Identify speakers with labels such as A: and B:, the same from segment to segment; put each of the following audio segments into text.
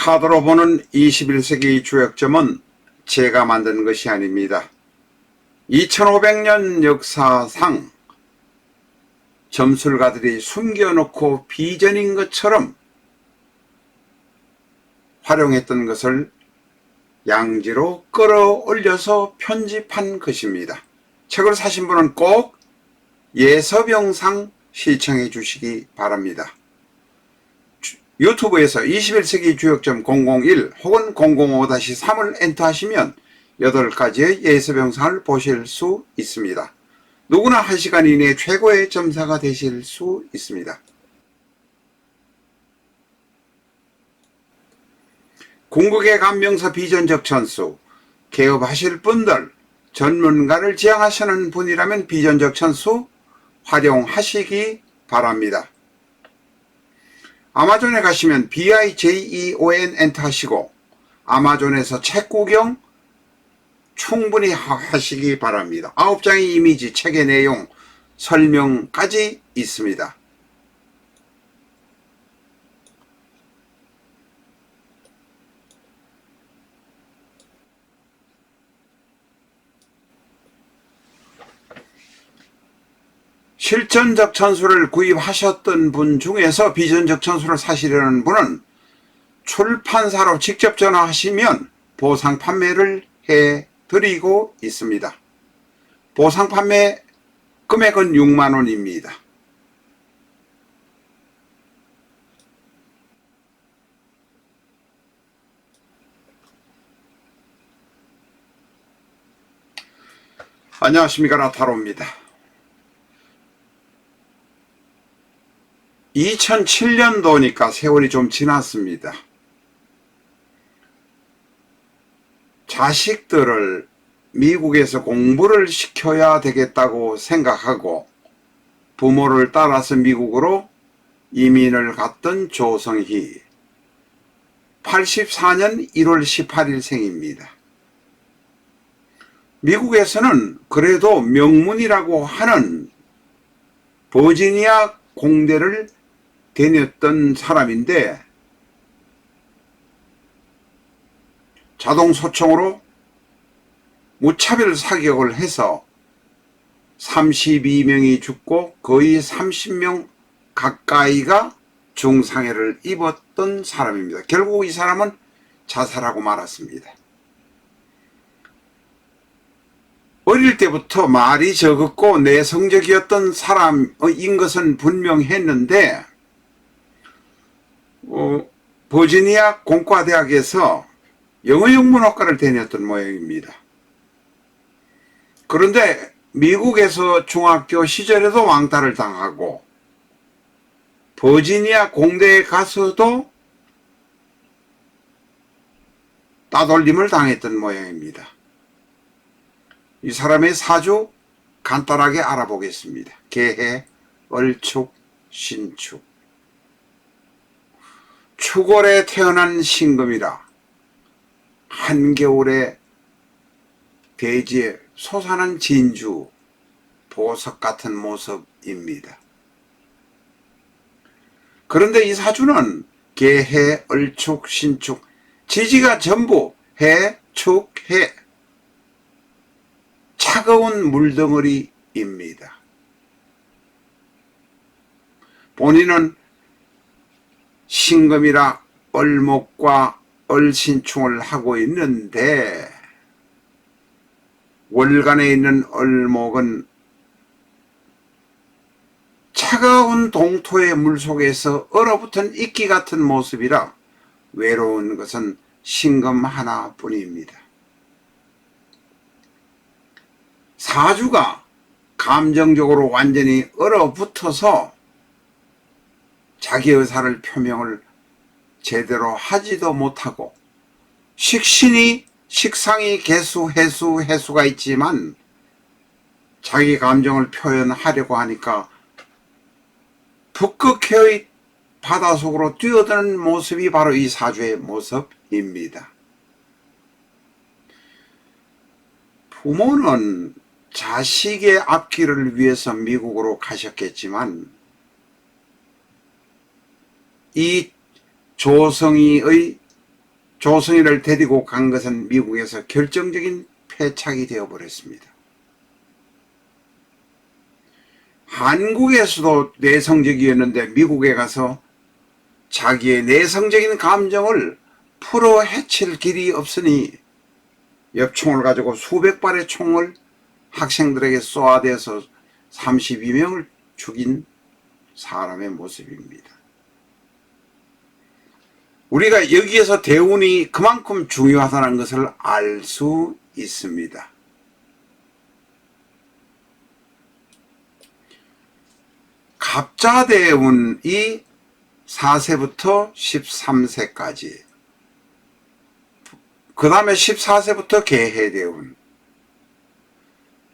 A: 카드로 보는 21세기 주역점은 제가 만든 것이 아닙니다. 2500년 역사상 점술가들이 숨겨놓고 비전인 것처럼 활용했던 것을 양지로 끌어올려서 편집한 것입니다. 책을 사신 분은 꼭 예습 영상 시청해 주시기 바랍니다. 유튜브에서 21세기 주역점 001 혹은 005-3을 엔터하시면 8가지의 예습 영상을 보실 수 있습니다. 누구나 1시간 이내에 최고의 점사가 되실 수 있습니다. 궁극의 감명서 비전적 천수, 개업하실 분들, 전문가를 지향하시는 분이라면 비전적 천수 활용하시기 바랍니다. 아마존에 가시면 BIJEON 엔터하시고 아마존에서 책 구경 충분히 하시기 바랍니다. 9장의 이미지, 책의 내용, 설명까지 있습니다. 실전적 천수를 구입하셨던 분 중에서 비전적 천수를 사시려는 분은 출판사로 직접 전화하시면 보상 판매를 해드리고 있습니다. 보상 판매 금액은 6만원입니다. 안녕하십니까, 나타로입니다. 2007년도니까 세월이 좀 지났습니다. 자식들을 미국에서 공부를 시켜야 되겠다고 생각하고 부모를 따라서 미국으로 이민을 갔던 조성희, 84년 1월 18일 생입니다. 미국에서는 그래도 명문이라고 하는 버지니아 공대를 다녔던 사람인데 자동소총으로 무차별 사격을 해서 32명이 죽고 거의 30명 가까이가 중상해를 입었던 사람입니다. 결국 이 사람은 자살하고 말았습니다. 어릴 때부터 말이 적었고 내성적이었던 사람인 것은 분명했는데 버지니아 공과대학에서 영어영문학과를 다녔던 모양입니다. 그런데 미국에서 중학교 시절에도 왕따를 당하고 버지니아 공대에 가서도 따돌림을 당했던 모양입니다. 이 사람의 사주 간단하게 알아보겠습니다. 계해, 을축, 신축. 축월에 태어난 신금이라 한겨울에 대지에 솟아난 진주, 보석 같은 모습입니다. 그런데 이 사주는 계해, 을축, 신축, 지지가 전부 해, 축, 해, 차가운 물덩어리입니다. 본인은 신금이라 을목과 을신충을 하고 있는데 월간에 있는 을목은 차가운 동토의 물속에서 얼어붙은 이끼 같은 모습이라 외로운 것은 신금 하나뿐입니다. 사주가 감정적으로 완전히 얼어붙어서 자기 의사를 표명을 제대로 하지도 못하고 식상이 개수, 해수가 있지만 자기 감정을 표현하려고 하니까 북극해의 바닷속으로 뛰어드는 모습이 바로 이 사주의 모습입니다. 부모는 자식의 앞길을 위해서 미국으로 가셨겠지만 이 조성희의 조승희를 데리고 간 것은 미국에서 결정적인 패착이 되어버렸습니다. 한국에서도 내성적이었는데 미국에 가서 자기의 내성적인 감정을 풀어 헤칠 길이 없으니 엽총을 가지고 수백 발의 총을 학생들에게 쏘아대어서 32명을 죽인 사람의 모습입니다. 우리가 여기에서 대운이 그만큼 중요하다는 것을 알 수 있습니다. 갑자대운이 4세부터 13세까지, 그 다음에 14세부터 개해대운.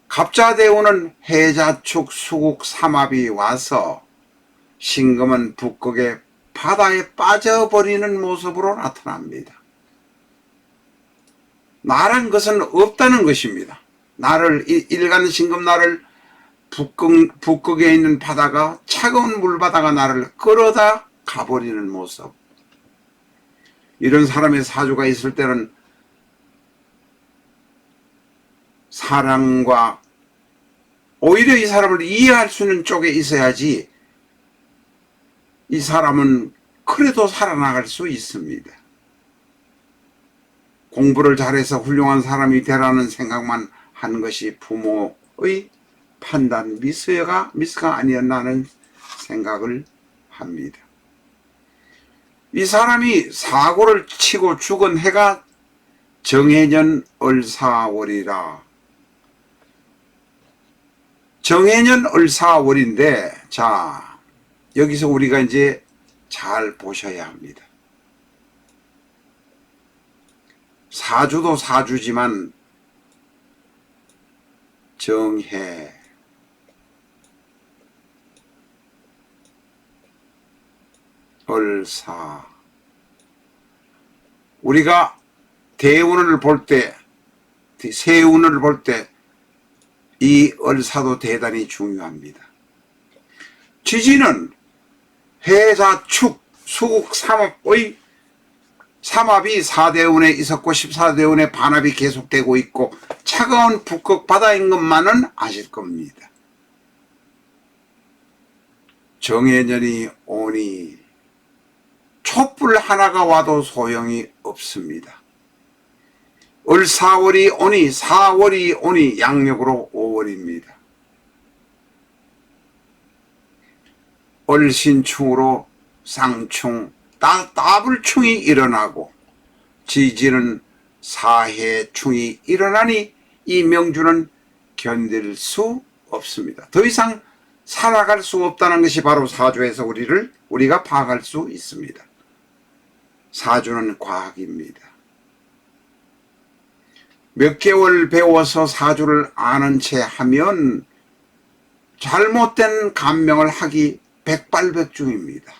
A: 갑자대운은 해자축, 수국, 삼합이 와서 신금은 북극의 바다에 빠져버리는 모습으로 나타납니다. 나란 것은 없다는 것입니다. 나를, 일간 신금나를 북극에 있는 바다가, 차가운 물바다가 나를 끌어다 가버리는 모습. 이런 사람의 사주가 있을 때는 사랑과 오히려 이 사람을 이해할 수 있는 쪽에 있어야지 이 사람은 그래도 살아나갈 수 있습니다. 공부를 잘해서 훌륭한 사람이 되라는 생각만 한 것이 부모의 판단 미스가 아니었나 하는 생각을 합니다. 이 사람이 사고를 치고 죽은 해가 정해년 을사월이라. 정해년 을사월인데, 자, 여기서 우리가 이제 잘 보셔야 합니다. 사주도 사주지만 정해, 을사, 우리가 대운을 볼 때, 세운을 볼 때 이 을사도 대단히 중요합니다. 지지는 해자축, 수국, 삼합의 삼합이 4대운에 있었고 14대운에 반합이 계속되고 있고 차가운 북극 바다인 것만은 아실 겁니다. 정해년이 오니 촛불 하나가 와도 소용이 없습니다. 을사월이 오니, 사월이 오니 양력으로 5월입니다. 을신충으로 쌍충, 따불충이 일어나고 지지는 사해충이 일어나니 이 명주는 견딜 수 없습니다. 더 이상 살아갈 수 없다는 것이 바로 사주에서 우리가 파악할 수 있습니다. 사주는 과학입니다. 몇 개월 배워서 사주를 아는 채 하면 잘못된 감명을 하기 백발백중입니다.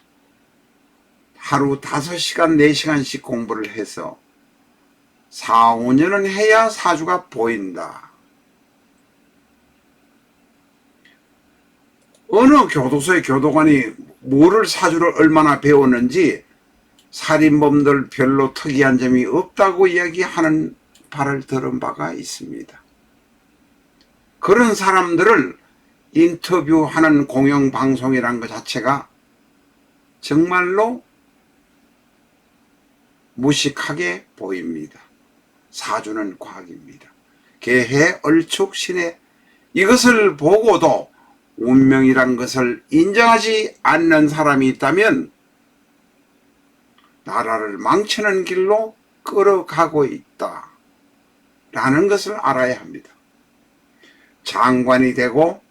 A: 하루 5시간, 4시간씩 공부를 해서 4, 5년은 해야 사주가 보인다. 어느 교도소의 교도관이 뭐를 사주를 얼마나 배웠는지 살인범들 별로 특이한 점이 없다고 이야기하는 바를 들은 바가 있습니다. 그런 사람들을 인터뷰하는 공영방송이란 것 자체가 정말로 무식하게 보입니다. 사주는 과학입니다. 개해, 을축, 신해, 이것을 보고도 운명이란 것을 인정하지 않는 사람이 있다면 나라를 망치는 길로 끌어가고 있다 라는 것을 알아야 합니다. 장관이 되고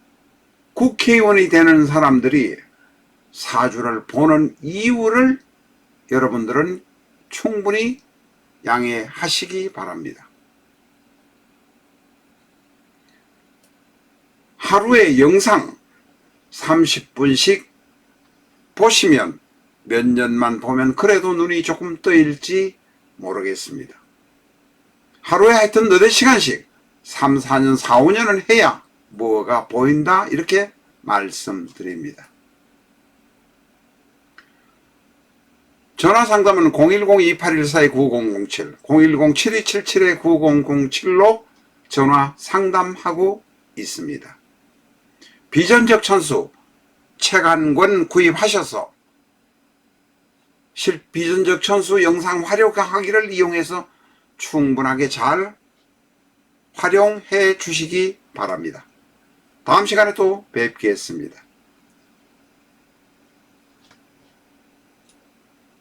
A: 국회의원이 되는 사람들이 사주를 보는 이유를 여러분들은 충분히 양해하시기 바랍니다. 하루에 영상 30분씩 보시면 몇 년만 보면 그래도 눈이 조금 떠일지 모르겠습니다. 하루에 하여튼 너댓 시간씩 3, 4년, 4, 5년은 해야 뭐가 보인다 이렇게 말씀드립니다. 전화 상담은 010-2814-9007, 010-7277-9007로 전화 상담하고 있습니다. 비전적 천수 책 한 권 구입하셔서 비전적 천수 영상 활용하기를 이용해서 충분하게 잘 활용해 주시기 바랍니다. 다음 시간에 또 뵙겠습니다.